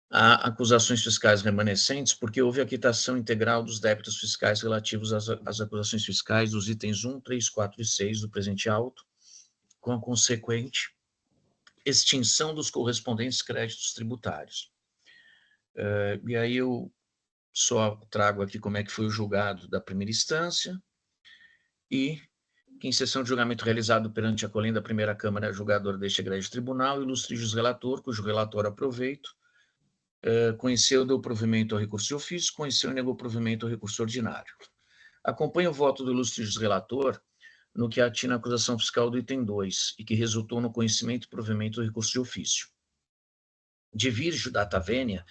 a acusações fiscais remanescentes porque houve a quitação integral dos débitos fiscais relativos às acusações fiscais dos itens 1, 3, 4 e 6 do presente auto, com a consequente extinção dos correspondentes créditos tributários. E aí eu só trago aqui como é que foi o julgado da primeira instância e que em sessão de julgamento realizado perante a colenda da primeira Câmara, julgador deste egrégio tribunal, ilustrígios relator, cujo relatório aproveito, conheceu e deu provimento ao recurso de ofício, conheceu e negou provimento ao recurso ordinário. Acompanho o voto do ilustrígios relator no que atina a acusação fiscal do item 2 e que resultou no conhecimento e provimento do recurso de ofício. Divirjo data vênia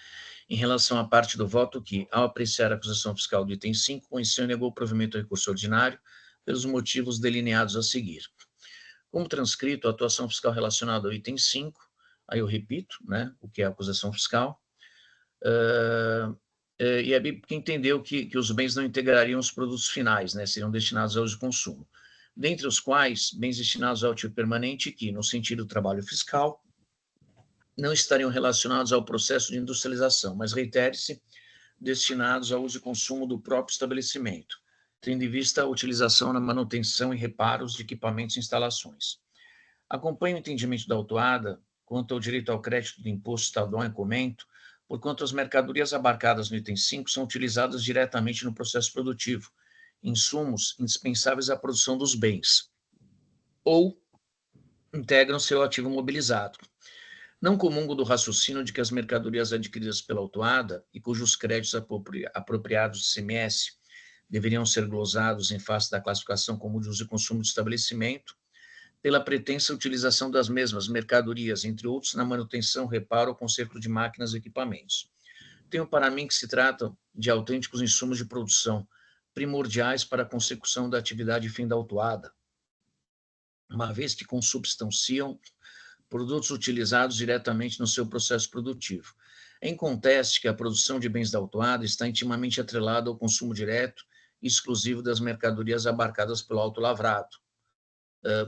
em relação à parte do voto que, ao apreciar a acusação fiscal do item 5, conheceu e negou o provimento ao recurso ordinário pelos motivos delineados a seguir. Como transcrito, a atuação fiscal relacionada ao item 5, aí eu repito, né, o que é a acusação fiscal, e a BIP entendeu que os bens não integrariam os produtos finais, né, seriam destinados ao uso e consumo, dentre os quais bens destinados ao ativo permanente que, no sentido do trabalho fiscal, não estariam relacionados ao processo de industrialização, mas, reitere-se, destinados ao uso e consumo do próprio estabelecimento, tendo em vista a utilização na manutenção e reparos de equipamentos e instalações. Acompanho o entendimento da autuada quanto ao direito ao crédito do imposto estadual em comento, porquanto as mercadorias abarcadas no item 5 são utilizadas diretamente no processo produtivo, insumos indispensáveis à produção dos bens, ou integram seu ativo mobilizado. Não comungo do raciocínio de que as mercadorias adquiridas pela autuada e cujos créditos apropriados de CMS deveriam ser glosados em face da classificação como de uso e consumo de estabelecimento, pela pretensa utilização das mesmas mercadorias, entre outros, na manutenção, reparo ou conserto de máquinas e equipamentos. Tenho para mim que se trata de autênticos insumos de produção, primordiais para a consecução da atividade fim da autuada, uma vez que consubstanciam produtos utilizados diretamente no seu processo produtivo. Em conteste que a produção de bens da autuada está intimamente atrelada ao consumo direto e exclusivo das mercadorias abarcadas pelo autolavrado,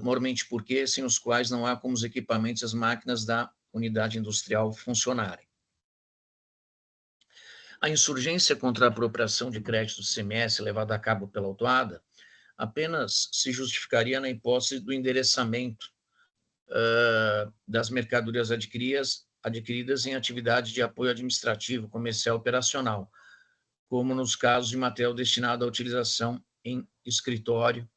mormente porque, sem os quais não há como os equipamentos e as máquinas da unidade industrial funcionarem. A insurgência contra a apropriação de crédito do ICMS levada a cabo pela autuada apenas se justificaria na hipótese do endereçamento das mercadorias adquiridas em atividade de apoio administrativo, comercial e operacional, como nos casos de material destinado à utilização em escritório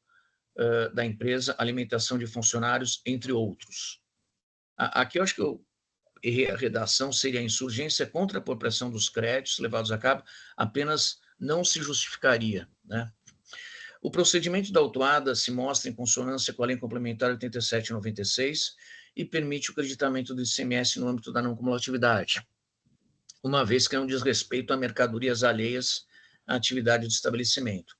da empresa, alimentação de funcionários, entre outros. Aqui eu acho que eu errei a redação, seria a insurgência contra a apropriação dos créditos levados a cabo, apenas não se justificaria, né? O procedimento da autuada se mostra em consonância com a Lei Complementar 87/96 e permite o creditamento do ICMS no âmbito da não cumulatividade, uma vez que não diz respeito a mercadorias alheias à atividade do estabelecimento.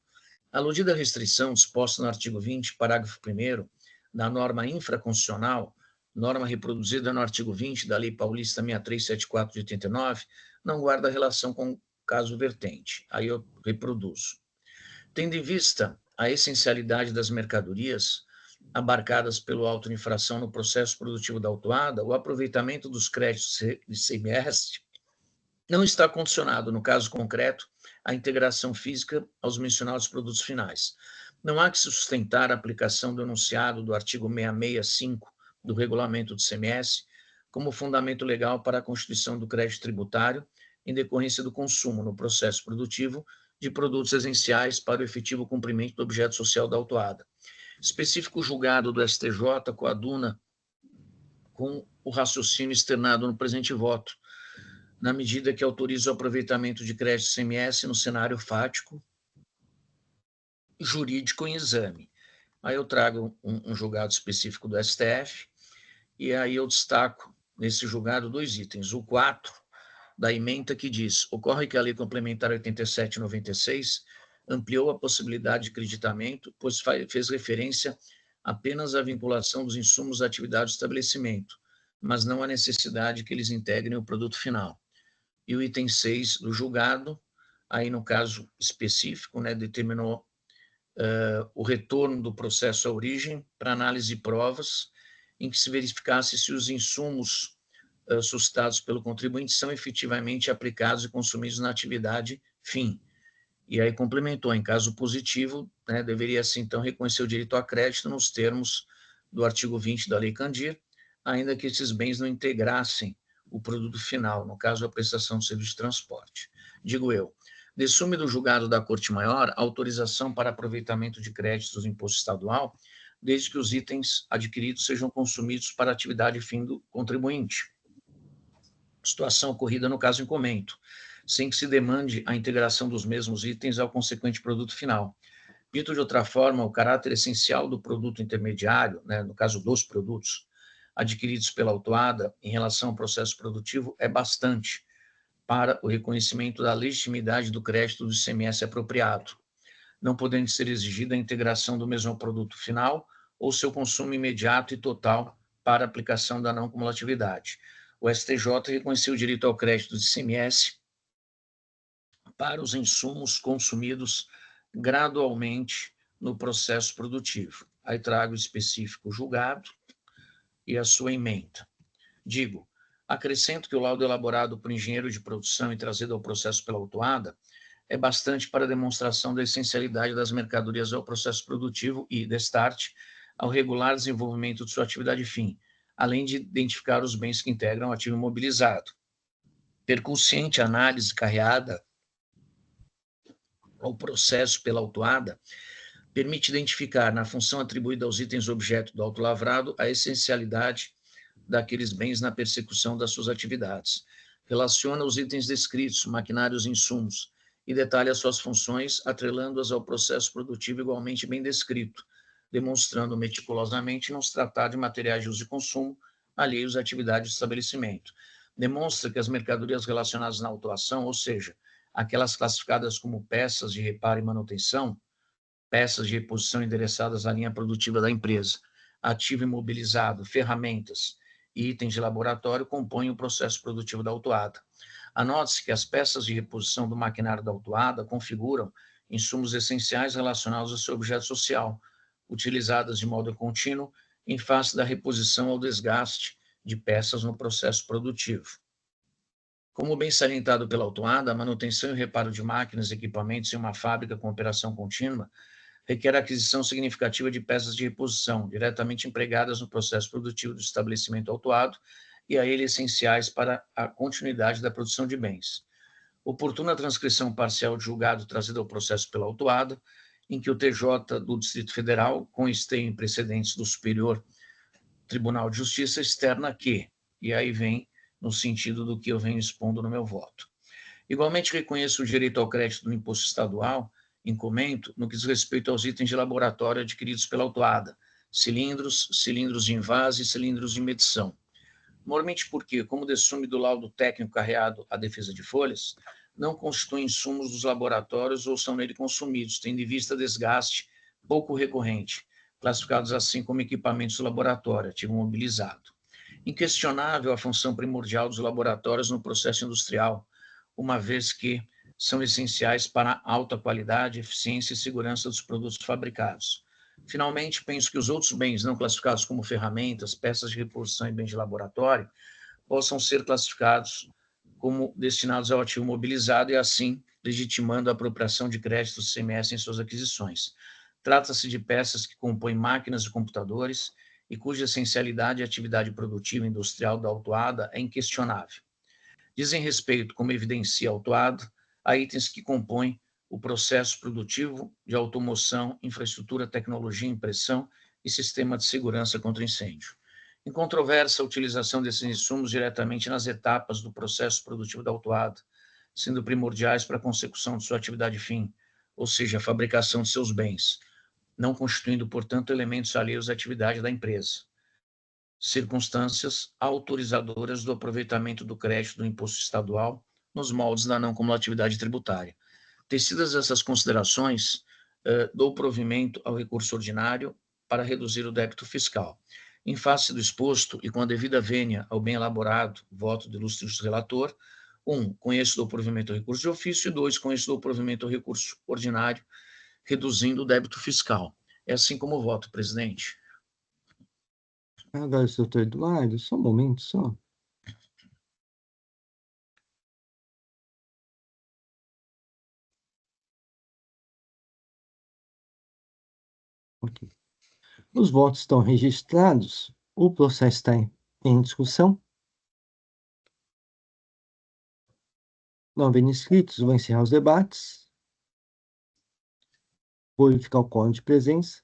A aludida restrição disposta no artigo 20, parágrafo 1º, da norma infraconstitucional, norma reproduzida no artigo 20 da Lei Paulista 6374 de 89, não guarda relação com o caso vertente. Aí eu reproduzo. Tendo em vista a essencialidade das mercadorias abarcadas pelo auto de infração no processo produtivo da autuada, o aproveitamento dos créditos de ICMS não está condicionado, no caso concreto, à integração física aos mencionados produtos finais. Não há que se sustentar a aplicação do enunciado do artigo 665 do Regulamento do ICMS como fundamento legal para a constituição do crédito tributário em decorrência do consumo no processo produtivo de produtos essenciais para o efetivo cumprimento do objeto social da autuada. Específico julgado do STJ coaduna com o raciocínio externado no presente voto, na medida que autoriza o aproveitamento de crédito ICMS no cenário fático, jurídico em exame. Aí eu trago um julgado específico do STF, e aí eu destaco nesse julgado 2 itens. O 4 da ementa que diz: ocorre que a Lei Complementar 87/96 ampliou a possibilidade de creditamento, pois fez referência apenas à vinculação dos insumos à atividade do estabelecimento, mas não à necessidade que eles integrem o produto final. E o item 6 do julgado, aí no caso específico, né, determinou o retorno do processo à origem para análise de provas, em que se verificasse se os insumos suscitados pelo contribuinte são efetivamente aplicados e consumidos na atividade fim. E aí complementou, em caso positivo, né, deveria-se então reconhecer o direito a crédito nos termos do artigo 20 da Lei Candir, ainda que esses bens não integrassem o produto final, no caso a prestação de serviço de transporte. Digo eu, dessume do julgado da Corte Maior autorização para aproveitamento de créditos do imposto estadual, desde que os itens adquiridos sejam consumidos para a atividade fim do contribuinte. Situação ocorrida no caso em comento, sem que se demande a integração dos mesmos itens ao consequente produto final. Dito de outra forma, o caráter essencial do produto intermediário, né, no caso dos produtos adquiridos pela autuada em relação ao processo produtivo, é bastante para o reconhecimento da legitimidade do crédito do ICMS apropriado, não podendo ser exigida a integração do mesmo produto final ou seu consumo imediato e total para aplicação da não cumulatividade. O STJ reconheceu o direito ao crédito de ICMS para os insumos consumidos gradualmente no processo produtivo. Aí trago o específico julgado e a sua ementa. Digo, acrescento que o laudo elaborado por engenheiro de produção e trazido ao processo pela autuada é bastante para demonstração da essencialidade das mercadorias ao processo produtivo e, destarte, ao regular desenvolvimento de sua atividade fim, além de identificar os bens que integram o ativo imobilizado. Percussiente análise carreada ao processo pela autuada permite identificar, na função atribuída aos itens objeto do autolavrado, a essencialidade daqueles bens na persecução das suas atividades. Relaciona os itens descritos, maquinários e insumos, e detalha suas funções, atrelando-as ao processo produtivo igualmente bem descrito, demonstrando meticulosamente não se tratar de materiais de uso e consumo alheios à atividade de estabelecimento. Demonstra que as mercadorias relacionadas na autuação, ou seja, aquelas classificadas como peças de reparo e manutenção, peças de reposição endereçadas à linha produtiva da empresa, ativo imobilizado, ferramentas e itens de laboratório compõem o processo produtivo da autuada. Anote-se que as peças de reposição do maquinário da autuada configuram insumos essenciais relacionados ao seu objeto social, utilizadas de modo contínuo em face da reposição ao desgaste de peças no processo produtivo. Como bem salientado pela autuada, a manutenção e o reparo de máquinas e equipamentos em uma fábrica com operação contínua requer a aquisição significativa de peças de reposição, diretamente empregadas no processo produtivo do estabelecimento autuado e a ele essenciais para a continuidade da produção de bens. Oportuna transcrição parcial de julgado trazido ao processo pela autuada, em que o TJ do Distrito Federal, com esteio em precedentes do Superior Tribunal de Justiça, externa que, e aí vem no sentido do que eu venho expondo no meu voto. Igualmente reconheço o direito ao crédito do imposto estadual em comento no que diz respeito aos itens de laboratório adquiridos pela autuada, cilindros, cilindros de invase e cilindros de medição. Normalmente porque, como dessume do laudo técnico carreado à defesa de folhas, não constituem insumos dos laboratórios ou são nele consumidos, tendo em vista desgaste pouco recorrente, classificados assim como equipamentos do laboratório, ativo mobilizado. Inquestionável a função primordial dos laboratórios no processo industrial, uma vez que são essenciais para a alta qualidade, eficiência e segurança dos produtos fabricados. Finalmente, penso que os outros bens não classificados como ferramentas, peças de reposição e bens de laboratório possam ser classificados como destinados ao ativo mobilizado e, assim, legitimando a apropriação de créditos do CMS em suas aquisições. Trata-se de peças que compõem máquinas e computadores e cuja essencialidade e atividade produtiva industrial da autuada é inquestionável. Dizem respeito, como evidencia a autuada, a itens que compõem o processo produtivo de automoção, infraestrutura, tecnologia, impressão e sistema de segurança contra incêndio. Incontroversa a utilização desses insumos diretamente nas etapas do processo produtivo da autuada, sendo primordiais para a consecução de sua atividade fim, ou seja, a fabricação de seus bens, não constituindo, portanto, elementos alheios à atividade da empresa. Circunstâncias autorizadoras do aproveitamento do crédito do imposto estadual nos moldes da não cumulatividade tributária. Tecidas essas considerações, dou provimento ao recurso ordinário para reduzir o débito fiscal. Em face do exposto e com a devida vênia ao bem elaborado, voto do ilustre relator, 1. Conheço do provimento ao recurso de ofício, e 2. Conheço do provimento ao recurso ordinário, reduzindo o débito fiscal. É assim como voto, presidente. Agora, doutor Eduardo, só um momento, só. Ok. Os votos estão registrados, o processo está em discussão. Não havendo inscritos, vou encerrar os debates. Vou verificar o quórum de presença.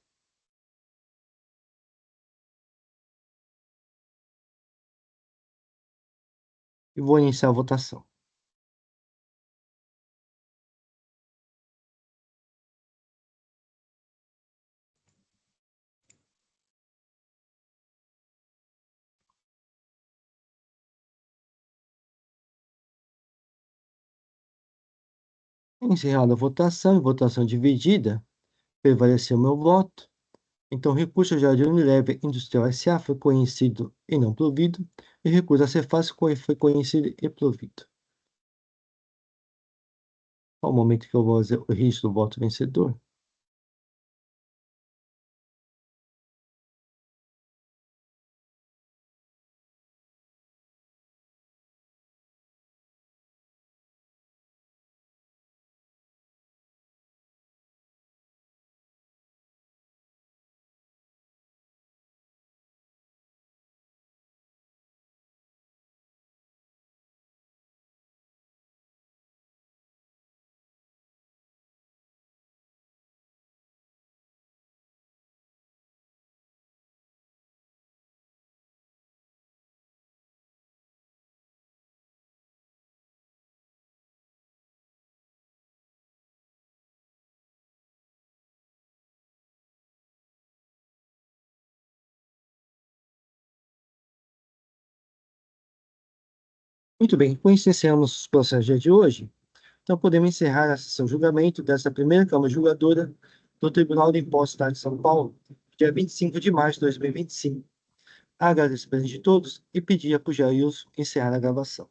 E vou iniciar a votação. Encerrada a votação, em votação dividida, prevaleceu meu voto. Então, o recurso ao Jardim Unilever Industrial S.A. foi conhecido e não provido, e o recurso a Cefaz foi conhecido e provido. Ao momento que eu vou fazer o registro do voto vencedor. Muito bem, com isso encerramos os processos de hoje. Então, podemos encerrar a sessão de julgamento dessa primeira Câmara Julgadora do Tribunal de Impostos do Estado de São Paulo, dia 25 de março de 2025. Agradeço a presença de todos e pedir para o Jailson encerrar a gravação.